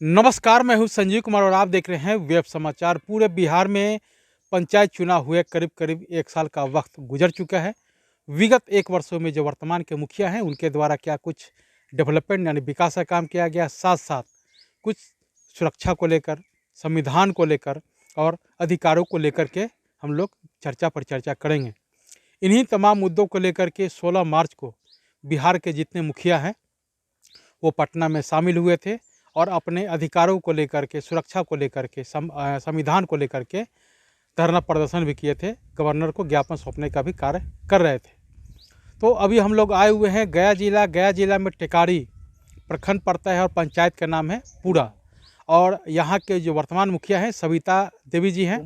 नमस्कार, मैं हूं संजीव कुमार और आप देख रहे हैं वेब समाचार। पूरे बिहार में पंचायत चुनाव हुए करीब करीब 1 साल का वक्त गुजर चुका है। विगत 1 वर्षों में जो वर्तमान के मुखिया हैं उनके द्वारा क्या कुछ डेवलपमेंट यानी विकास का काम किया गया, साथ साथ कुछ सुरक्षा को लेकर, संविधान को लेकर और अधिकारों को लेकर के हम लोग चर्चा पर चर्चा करेंगे। इन्हीं तमाम मुद्दों को लेकर के 16 मार्च को बिहार के जितने मुखिया हैं वो पटना में शामिल हुए थे और अपने अधिकारों को लेकर के, सुरक्षा को लेकर के, संविधान को लेकर के धरना प्रदर्शन भी किए थे। गवर्नर को ज्ञापन सौंपने का भी कार्य कर रहे थे। तो अभी हम लोग आए हुए हैं गया जिला में टेकारी प्रखंड पड़ता है और पंचायत का नाम है पूरा। और यहाँ के जो वर्तमान मुखिया हैं सविता देवी जी हैं,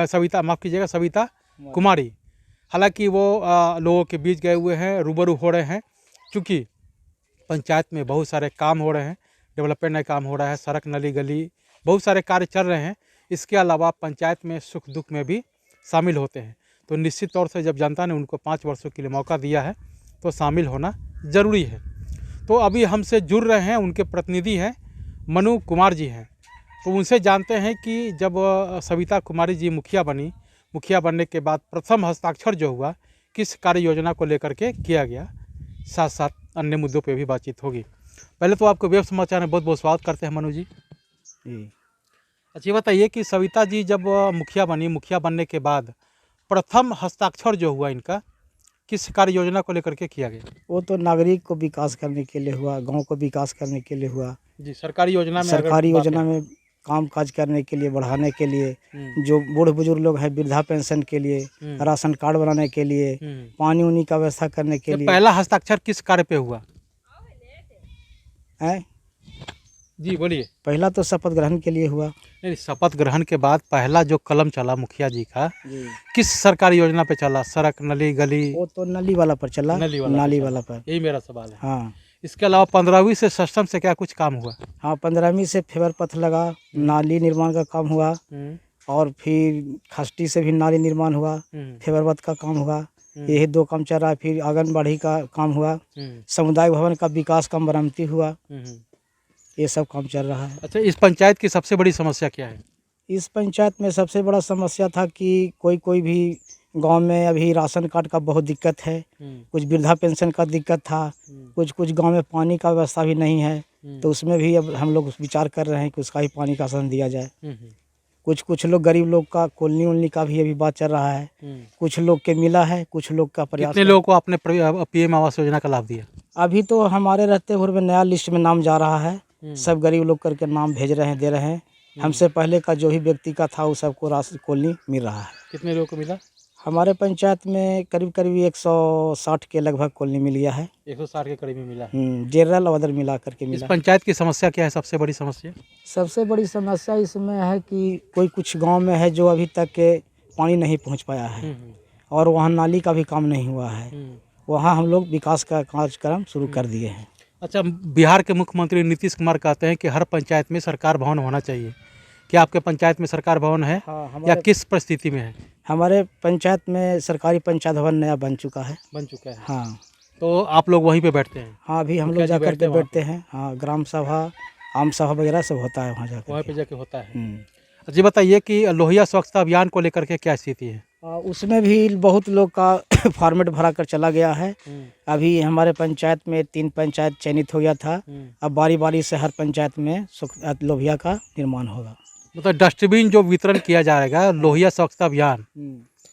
सविता कुमारी। हालांकि वो लोगों के बीच गए हुए हैं, रूबरू हो रहे हैं, क्योंकि पंचायत में बहुत सारे काम हो रहे हैं, डेवलपमेंट का काम हो रहा है, सड़क नली गली बहुत सारे कार्य चल रहे हैं। इसके अलावा पंचायत में सुख दुख में भी शामिल होते हैं। तो निश्चित तौर से जब जनता ने उनको 5 वर्षों के लिए मौका दिया है तो शामिल होना ज़रूरी है। तो अभी हमसे जुड़ रहे हैं उनके प्रतिनिधि हैं, मनु कुमार जी हैं। तो उनसे जानते हैं कि जब सविता कुमारी जी मुखिया बनने के बाद प्रथम हस्ताक्षर जो हुआ किस कार्य योजना को लेकर के किया गया, साथ साथ अन्य मुद्दों पे भी बातचीत होगी। पहले तो आपको वेब समाचार में बहुत बहुत स्वागत करते हैं मनु जी। अच्छा, ये बताइए कि सविता जी जब मुखिया बनने के बाद प्रथम हस्ताक्षर जो हुआ इनका किस कार्य योजना को लेकर के किया गया? वो तो नागरिक को विकास करने के लिए हुआ, गांव को विकास करने के लिए हुआ जी। सरकारी योजना में काम काज करने के लिए, बढ़ाने के लिए, जो बूढ़े बुजुर्ग लोग हैं वृद्धा पेंशन के लिए, राशन कार्ड बनाने के लिए, पानी उनी का व्यवस्था करने के लिए। पहला हस्ताक्षर किस कार्य पे हुआ है जी? बोलिए। पहला तो शपथ ग्रहण के लिए हुआ। नहीं, शपथ ग्रहण के बाद पहला जो कलम चला मुखिया जी का किस सरकारी योजना पे चला? सड़क नली गली? वो तो नली वाला पर चला, नाली वाला पर। यही मेरा सवाल है। हाँ। इसके अलावा 15वीं से सक्षम से क्या कुछ काम हुआ? हाँ, 15वीं से फेवर पथ लगा, नाली निर्माण का काम हुआ, और फिर खष्टी से भी नाली निर्माण हुआ, फेवर पथ का काम हुआ। यही 2 काम चल रहा है। फिर आंगनबाड़ी का काम हुआ, समुदाय भवन का विकास का मरम्मती हुआ, ये सब काम चल रहा है। अच्छा, इस पंचायत की सबसे बड़ी समस्या क्या है? इस पंचायत में सबसे बड़ा समस्या था कि कोई भी गांव में अभी राशन कार्ड का बहुत दिक्कत है, कुछ वृद्धा पेंशन का दिक्कत था, कुछ गांव में पानी का व्यवस्था भी नहीं है। तो उसमें भी अब हम लोग विचार कर रहे हैं कि उसका ही पानी का साधन दिया जाए। कुछ लोग गरीब लोग का कॉलोनी उलनी का भी अभी बात चल रहा है। कुछ लोग के मिला है, कुछ लोग का प्रयास। कितने लोगों को आपने पीएम आवास योजना का लाभ दिया? अभी तो हमारे रहते हुए में नया लिस्ट में नाम जा रहा है। सब गरीब लोग करके नाम भेज रहे हैं, दे रहे हैं। हमसे पहले का जो भी व्यक्ति का था वो सबको राशि कॉलोनी मिल रहा है। कितने लोगों को मिला? हमारे पंचायत में करीब 160 के लगभग कॉलोनी मिल गया है। 160 के करीब में मिला। जनरल और अदर मिला करके मिला। इस पंचायत की समस्या क्या है? सबसे बड़ी समस्या इसमें है कि कुछ गांव में है जो अभी तक के पानी नहीं पहुंच पाया है, और वहाँ नाली का भी काम नहीं हुआ है। वहाँ हम लोग विकास का कार्यक्रम शुरू कर दिए हैं। अच्छा, बिहार के मुख्यमंत्री नीतीश कुमार कहते हैं कि हर पंचायत में सरकार भवन होना चाहिए। क्या आपके पंचायत में सरकार भवन है? हाँ, या किस परिस्थिति में है? हमारे पंचायत में सरकारी पंचायत भवन नया बन चुका है। हाँ। तो आप लोग वहीं पे बैठते हैं? हाँ, अभी हम लोग जाकर के बैठते हैं। हाँ, ग्राम सभा, आम सभा वगैरह सब होता है वहाँ जाके होता है। जी, बताइए कि लोहिया स्वच्छता अभियान को लेकर के क्या स्थिति है? उसमें भी बहुत लोग का फॉर्मेट भरा कर चला गया है। अभी हमारे पंचायत में 3 पंचायत चयनित हो गया था। अब बारी बारी से हर पंचायत में लोहिया का निर्माण होगा। मतलब डस्टबिन जो वितरण किया जाएगा, लोहिया स्वच्छता अभियान,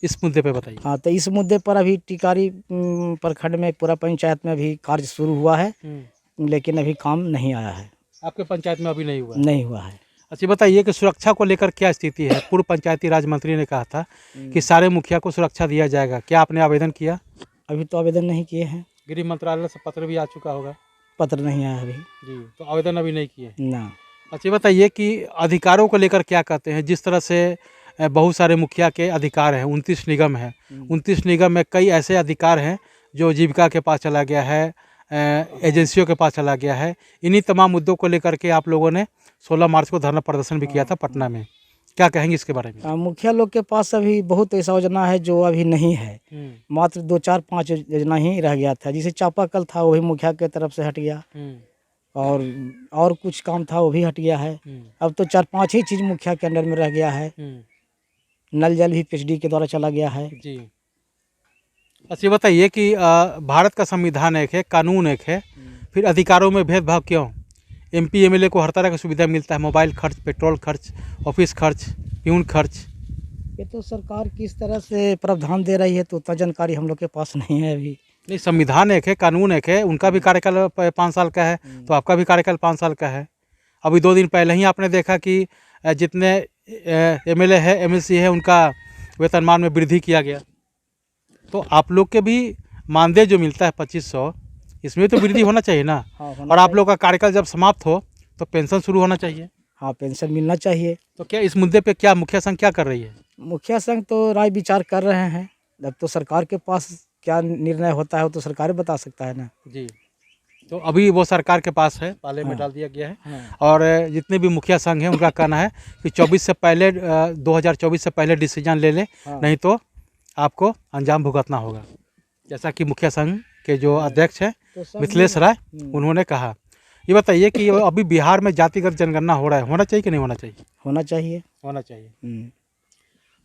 इस मुद्दे पे बताइए। हाँ, तो इस मुद्दे पर अभी टिकारी प्रखंड में पूरा पंचायत में अभी कार्य शुरू हुआ है, लेकिन अभी काम नहीं आया है। आपके पंचायत में अभी नहीं हुआ है? अच्छा, बताइए कि सुरक्षा को लेकर क्या स्थिति है? पूर्व पंचायती राज मंत्री ने कहा था कि सारे मुखिया को सुरक्षा दिया जाएगा। क्या आपने आवेदन किया? अभी तो आवेदन नहीं किए हैं। गृह मंत्रालय से पत्र भी आ चुका होगा? पत्र नहीं आया अभी जी, तो आवेदन अभी नहीं किए ना। अच्छा, बताइए कि अधिकारों को लेकर क्या कहते हैं? जिस तरह से बहुत सारे मुखिया के अधिकार हैं, 29 निगम है, 29 निगम में कई ऐसे अधिकार हैं जो जीविका के पास चला गया है, एजेंसियों के पास चला गया है। इन्हीं तमाम मुद्दों को लेकर के आप लोगों ने 16 मार्च को धरना प्रदर्शन भी किया था पटना में। क्या कहेंगे इसके बारे में? मुखिया लोग के पास अभी बहुत ऐसा योजना है जो अभी नहीं है। मात्र 2, 4, 5 योजना ही रह गया था। जिसे चापाकल था वो भी मुखिया के तरफ से हट गया। और कुछ काम था वो भी हट गया है। अब तो 4-5 ही चीज़ मुखिया के अंडर में रह गया है। नल जल भी पीएचडी के द्वारा चला गया है। जी। अच्छा, ये बताइए कि भारत का संविधान एक है, कानून एक है, फिर अधिकारों में भेदभाव क्यों? एमपी एमएलए को हर तरह का सुविधा मिलता है, मोबाइल खर्च, पेट्रोल खर्च, ऑफिस खर्च, प्यून खर्च। ये तो सरकार किस तरह से प्रावधान दे रही है तो उतना जानकारी हम लोग के पास नहीं है अभी। नहीं, संविधान एक है, कानून एक है, उनका भी कार्यकाल 5 साल का है, तो आपका भी कार्यकाल 5 साल का है। अभी 2 दिन पहले ही आपने देखा कि जितने एमएलए है, एमएलसी है, उनका वेतनमान में वृद्धि किया गया। तो आप लोग के भी मानदेय जो मिलता है 2500, इसमें तो वृद्धि होना चाहिए ना। हाँ, और आप लोग का कार्यकाल जब समाप्त हो तो पेंशन शुरू होना चाहिए। हाँ, पेंशन मिलना चाहिए। तो क्या इस मुद्दे पे क्या मुखिया संघ क्या कर रही है? मुखिया संघ तो राय विचार कर रहे हैं। अब तो सरकार के पास क्या निर्णय होता है वो तो सरकार ही बता सकता है ना। जी। तो अभी वो सरकार के पास है, पाले में हाँ। डाल दिया गया है। हाँ। और जितने भी मुखिया संघ हैं उनका कहना है कि 2024 से पहले डिसीजन ले लें, हाँ। नहीं तो आपको अंजाम भुगतना होगा। जैसा कि मुखिया संघ के जो अध्यक्ष हैं तो सब मिथिलेश राय, उन्होंने कहा। ये बताइए कि अभी बिहार में जातिगत जनगणना हो रहा है, होना चाहिए कि नहीं होना चाहिए? होना चाहिए। होना चाहिए।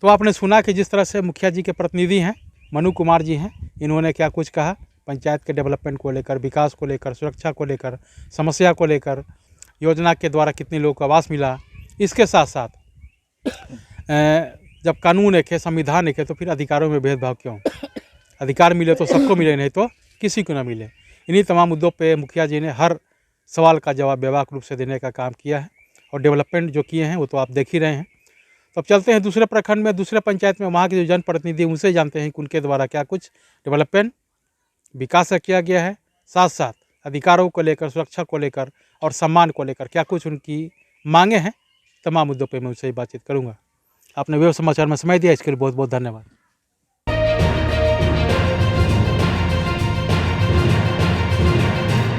तो आपने सुना कि जिस तरह से मुखिया जी के प्रतिनिधि हैं मनु कुमार जी हैं, इन्होंने क्या कुछ कहा पंचायत के डेवलपमेंट को लेकर, विकास को लेकर, सुरक्षा को लेकर, समस्या को लेकर, योजना के द्वारा कितने लोगों को आवास मिला। इसके साथ साथ जब कानून एक है, संविधान एक है, तो फिर अधिकारों में भेदभाव क्यों? अधिकार मिले तो सबको मिले, नहीं तो किसी को ना मिले। इन्हीं तमाम मुद्दों पे मुखिया जी ने हर सवाल का जवाब व्यापक रूप से देने का काम किया है और डेवलपमेंट जो किए हैं वो तो आप देख ही रहे हैं। तो अब चलते हैं दूसरे प्रखंड में, दूसरे पंचायत में, वहाँ के जो जनप्रतिनिधि उनसे जानते हैं कि उनके द्वारा क्या कुछ डेवलपमेंट विकास किया गया है, साथ साथ अधिकारों को लेकर, सुरक्षा को लेकर और सम्मान को लेकर क्या कुछ उनकी मांगे हैं। तमाम मुद्दों पर मैं उनसे बातचीत करूँगा। आपने वेब समाचार में समय दिया, इसके लिए बहुत बहुत धन्यवाद।